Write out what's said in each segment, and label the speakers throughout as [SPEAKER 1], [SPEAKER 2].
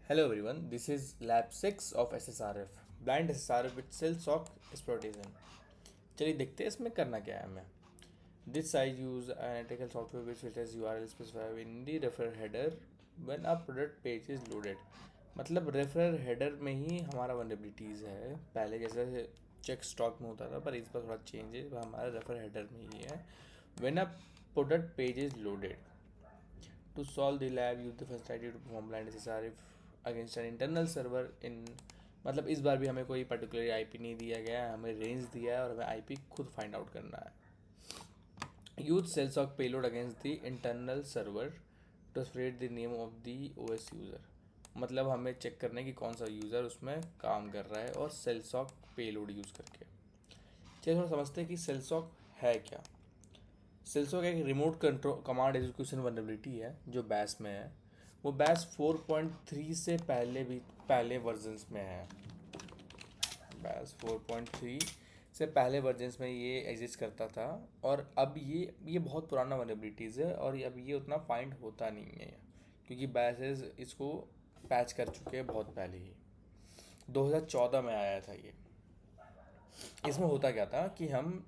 [SPEAKER 1] Hello everyone, this is lab 6 of SSRF, blind SSRF with cell shock exploitation. चलिए देखते हैं इसमें करना क्या है हमें. This site use analytical software which filters URL specified in the referrer header when a product page is loaded. मतलब referrer header में ही हमारा वनरेबिलिटीज़ है. पहले जैसे चेक स्टॉक में होता था पर इस पर थोड़ा चेंज है, हमारा रेफर हेडर में ही है. When a product page is loaded, to solve the lab use the functionality to perform blind SSRF against an internal server in. मतलब इस बार भी हमें कोई पर्टिकुलर आईपी नहीं दिया गया है, हमें रेंज दिया है और हमें आईपी खुद फाइंड आउट करना है. Use shellshock payload against the internal server to spread the name of the OS user. मतलब हमें चेक करना है कि कौन सा यूज़र उसमें काम कर रहा है और सेल्सॉक पेलोड यूज़ करके. चलिए थोड़ा समझते हैं कि सेल्सॉक है क्या. सेल्सो का एक remote control command execution vulnerability है जो बैस में है. वो बैस 4.3 से पहले वर्जन्स में है. बैस 4.3 से पहले वर्जन्स में ये एग्जिस्ट करता था और अब ये बहुत पुराना वनरेबिलिटीज़ है और अब ये उतना फाइंड होता नहीं है क्योंकि बैसेस इसको पैच कर चुके हैं बहुत पहले ही. 2014 में आया था ये. इसमें होता क्या था कि हम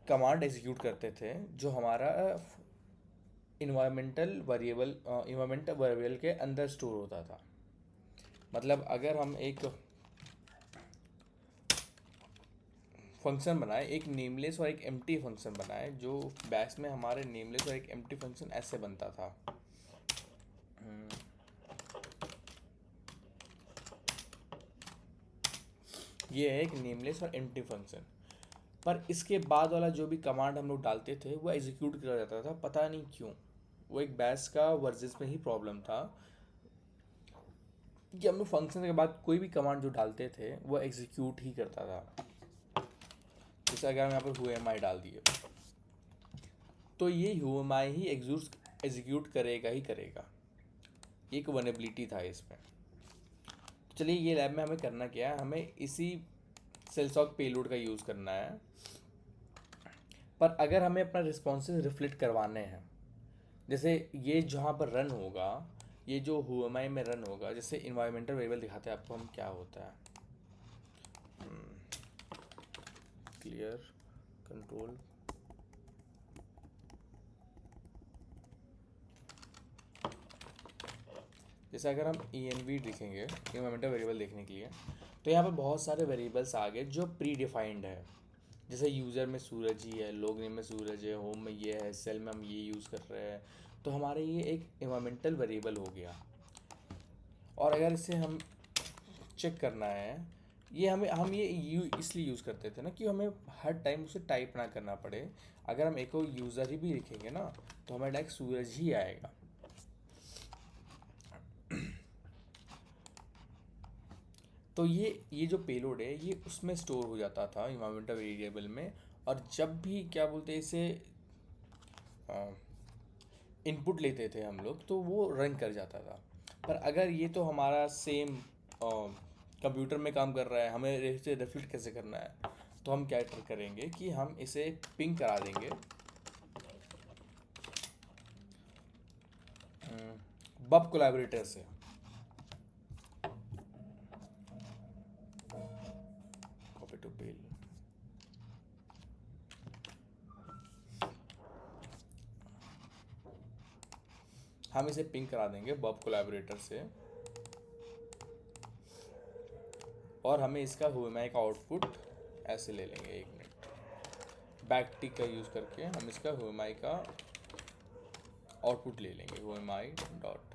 [SPEAKER 1] कमांड एग्जीक्यूट करते थे जो हमारा इन्वायरमेंटल वेरिएबल के अंदर स्टोर होता था. मतलब अगर हम एक फंक्शन बनाए, एक नेमलेस और एक एम्प्टी फंक्शन बनाए, जो बैश में हमारे नेमलेस और एक एम्प्टी फंक्शन ऐसे बनता था. ये है एक नेमलेस और एम्प्टी फंक्शन. पर इसके बाद वाला जो भी कमांड हम लोग डालते थे वो एग्जीक्यूट किया जाता था, पता नहीं क्यों. वो एक बैश का वर्जन में ही प्रॉब्लम था कि हम लोग फंक्शन के बाद कोई भी कमांड जो डालते थे वो एग्जीक्यूट ही करता था. जैसे अगर हम यहाँ पर हुएमाई डाल दिए तो ये हुएमाई ही एग्जीक्यूट करेगा ही करेगा. एक वनएबिलिटी था इसमें. तो चलिए ये लैब में हमें करना क्या है, हमें इसी सेल्सॉक पेलोड का यूज़ करना है. पर अगर हमें अपना रिस्पॉन्सेज रिफ्लेक्ट करवाने हैं, जैसे ये जहाँ पर रन होगा, ये जो हुएमाई में रन होगा, जैसे इन्वायरमेंटल वेरिएबल दिखाते हैं आपको हम क्या होता है. Clear control. जैसे अगर हम ई एन वी लिखेंगे इन्वायरमेंटल वेरिएबल देखने के लिए, तो यहाँ पर बहुत सारे वेरिएबल्स आ गए जो प्री डिफाइंड है. जैसे यूज़र में सूरज ही है, लोग नेम में सूरज है, होम में ये है, सेल में हम ये यूज़ कर रहे हैं. तो हमारे ये एक इन्वायरमेंटल वेरिएबल हो गया. और अगर इसे हम चेक करना है, ये हम ये इसलिए यूज़ करते थे ना कि हमें हर टाइम उसे टाइप ना करना पड़े. अगर हम एक यूज़र ही भी लिखेंगे ना तो हमें डायरेक्ट सूरज ही आएगा. तो ये जो पेलोड है ये उसमें स्टोर हो जाता था इन्वायरमेंटल वेरिएबल में. और जब भी क्या बोलते हैं इसे इनपुट लेते थे हम लोग तो वो रन कर जाता था. पर अगर ये तो हमारा सेम कंप्यूटर में काम कर रहा है, हमें इसे रिफ्लेक्ट कैसे करना है, तो हम क्या करेंगे कि हम इसे पिंग करा देंगे बब कोलैबोरेटर से. कॉपी टू पेल. हम इसे पिंग करा देंगे बब कोलैबोरेटर से और हमें इसका हुएमाई का आउटपुट ऐसे ले लेंगे. एक मिनट. बैकटिक का यूज़ करके हम इसका हुएमाई का आउटपुट ले लेंगे. हुएमाई डॉट,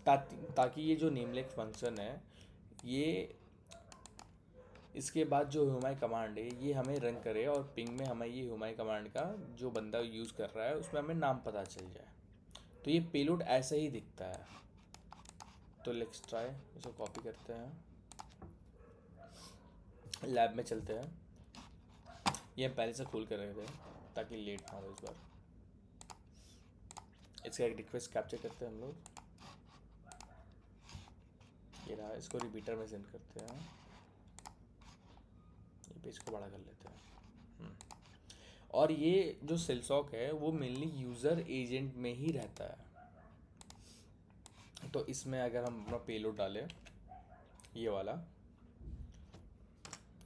[SPEAKER 1] ताकि ये जो नेमलेस फंक्शन है ये इसके बाद जो हुएमाई कमांड है ये हमें रन करे और पिंग में हमें ये हुएमाई कमांड का जो बंदा यूज़ कर रहा है उसमें हमें नाम पता चल जाए. तो ये पेलोड ऐसा ही दिखता है. तो लेट्स ट्राई, इसको कॉपी करते हैं, लैब में चलते हैं. ये हम पहले से खोल कर रहे थे ताकि लेट ना हो इस बार. इसका एक रिक्वेस्ट कैप्चर करते हैं हम लोग. ये रहा, इसको रिपीटर में सेंड करते हैं. ये पेज को बड़ा कर लेते हैं. और ये जो सेल्सॉक है वो मेनली यूज़र एजेंट में ही रहता है. तो इसमें अगर हम अपना पेलोड डालें, ये वाला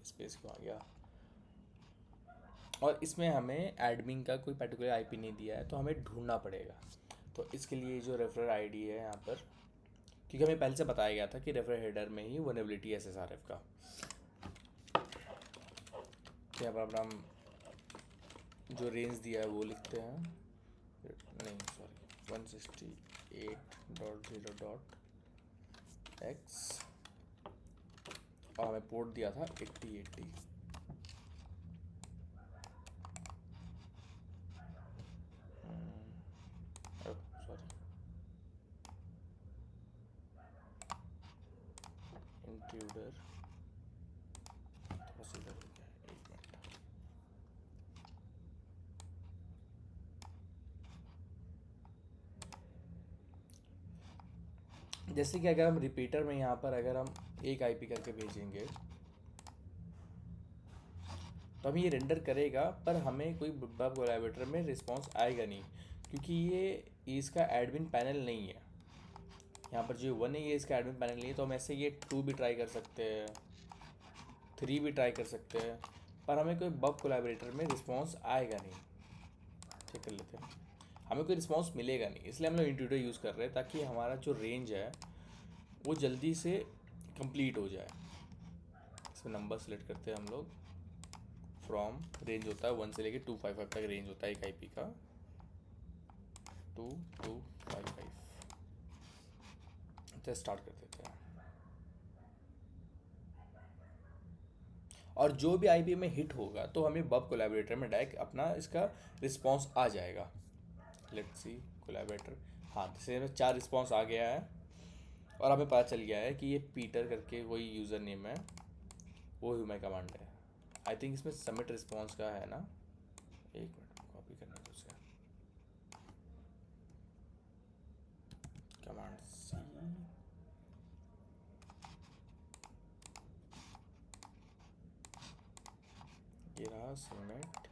[SPEAKER 1] स्पेस क्यों आ गया, और इसमें हमें एडमिन का कोई पर्टिकुलर आईपी नहीं दिया है तो हमें ढूंढना पड़ेगा। तो इसके लिए जो रेफरर आईडी है यहाँ पर, क्योंकि हमें पहले से बताया गया था कि रेफरर हेडर में ही वनरेबिलिटी है एसएसआरएफ का। तो यहाँ पर अपना हम जो रेंज दिया है वो लिखते हैं, नहीं सॉरी 168.0.x, और हमें पोर्ट दिया था 8080। सॉरी, इंट्रूडर थोड़ा सा इधर हो गया, एक मिनट। जैसे कि अगर हम रिपीटर में यहाँ पर अगर हम एक आईपी करके भेजेंगे तो हम ये रेंडर करेगा, पर हमें कोई बब कोलैबोरेटर में रिस्पांस आएगा नहीं, क्योंकि ये इसका एडमिन पैनल नहीं है। यहाँ पर जो 1 है ये इसका एडमिन पैनल नहीं है, तो हम ऐसे ये 2 भी ट्राई कर सकते हैं, 3 भी ट्राई कर सकते हैं, पर हमें कोई बब कोलैबोरेटर में रिस्पांस आएगा नहीं। चेक कर लेते हैं, हमें कोई रिस्पांस मिलेगा नहीं, इसलिए हम लोग इंट्रूडर यूज़ कर रहे हैं ताकि हमारा जो रेंज है वो जल्दी से कंप्लीट हो जाए। इसमें नंबर सेलेक्ट करते हैं हम लोग, फ्रॉम रेंज होता है 1 से लेके 255 तक रेंज होता है एक आईपी का, 2255। तो स्टार्ट कर देते हैं, और जो भी आईपी में हिट होगा तो हमें बब कोलैबोरेटर में डायरेक्ट अपना इसका रिस्पांस आ जाएगा। लेट्स सी कोलैबोरेटर, हाँ जैसे 4 रिस्पांस आ गया है, और हमें पता चल गया है कि ये पीटर करके कोई यूज़र नेम है, वो ह्यूमन कमांड है। आई थिंक इसमें सबमिट रिस्पांस का है ना, एक मिनट कॉपी करने दो उसे, कमांड सी, ये रहा सबमिट,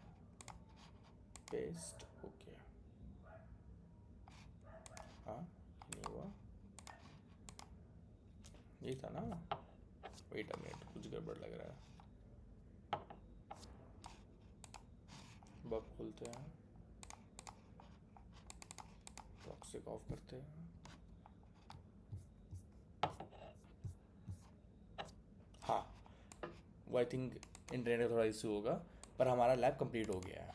[SPEAKER 1] पेस्ट, ओके। हाँ नहीं हुआ, ये था ना, वेट अ मिनट कुछ गड़बड़ लग रहा है। बब खोलते हैं, टॉक्सिक ऑफ करते हैं, हाँ वो आई थिंक इंटरनेट का थोड़ा इशू होगा, पर हमारा लैब कंप्लीट हो गया है।